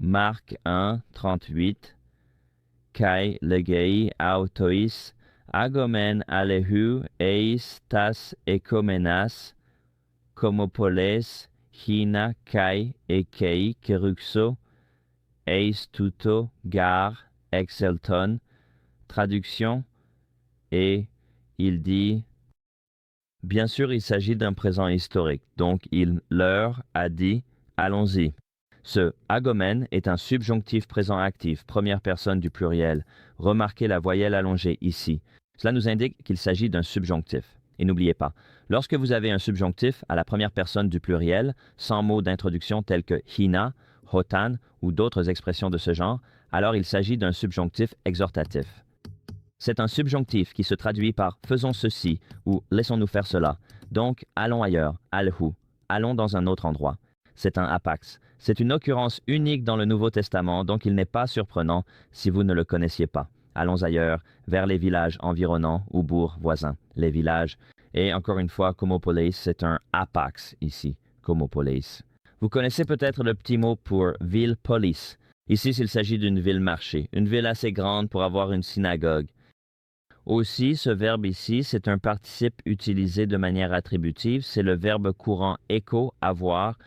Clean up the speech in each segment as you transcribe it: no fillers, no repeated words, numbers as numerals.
Marc 1, 38. Kai legei autois agomen alehu eis tas ecomenas comopoles hina kai ekei keruxo eis tuto gar exelton. Traduction, et il dit, bien sûr, il s'agit d'un présent historique, donc il leur a dit, allons-y. Ce agomen est un subjonctif présent actif, première personne du pluriel. Remarquez la voyelle allongée ici. Cela nous indique qu'il s'agit d'un subjonctif. Et n'oubliez pas, lorsque vous avez un subjonctif à la première personne du pluriel, sans mots d'introduction tels que hina, hotan ou d'autres expressions de ce genre, alors il s'agit d'un subjonctif exhortatif. C'est un subjonctif qui se traduit par « faisons ceci » ou « laissons-nous faire cela ». Donc, allons ailleurs, alhu, allons dans un autre endroit. C'est un apax. C'est une occurrence unique dans le Nouveau Testament, donc il n'est pas surprenant si vous ne le connaissiez pas. Allons ailleurs, vers les villages environnants ou bourgs voisins. Les villages. Et encore une fois, Komopolis, c'est un apax ici, Komopolis. Vous connaissez peut-être le petit mot pour ville-police. Ici, il s'agit d'une ville-marché, une ville assez grande pour avoir une synagogue. Aussi, ce verbe ici, c'est un participe utilisé de manière attributive, c'est le verbe courant écho, avoir.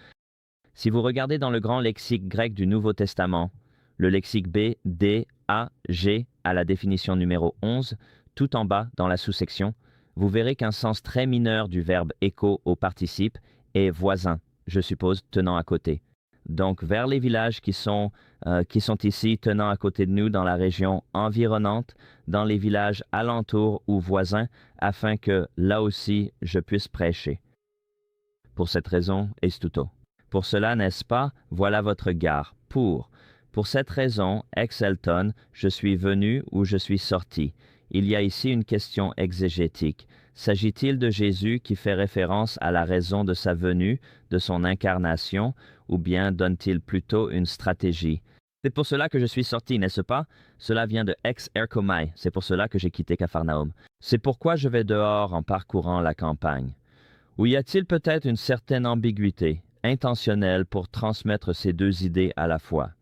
Si vous regardez dans le grand lexique grec du Nouveau Testament, le lexique B, D, A, G, à la définition numéro 11, tout en bas dans la sous-section, vous verrez qu'un sens très mineur du verbe écho au participe est voisin, je suppose, tenant à côté. Donc, vers les villages qui sont ici, tenant à côté de nous dans la région environnante, dans les villages alentours ou voisins, afin que, là aussi, je puisse prêcher. Pour cette raison, estuto. Pour cela, n'est-ce pas, voilà votre gare. Pour cette raison, exelton, je suis venu ou je suis sorti. Il y a ici une question exégétique. S'agit-il de Jésus qui fait référence à la raison de sa venue, de son incarnation, ou bien donne-t-il plutôt une stratégie? C'est pour cela que je suis sorti, n'est-ce pas? Cela vient de ex erkomai, c'est pour cela que j'ai quitté Capharnaüm. C'est pourquoi je vais dehors en parcourant la campagne. Ou y a-t-il peut-être une certaine ambiguïté, intentionnelle pour transmettre ces deux idées à la fois?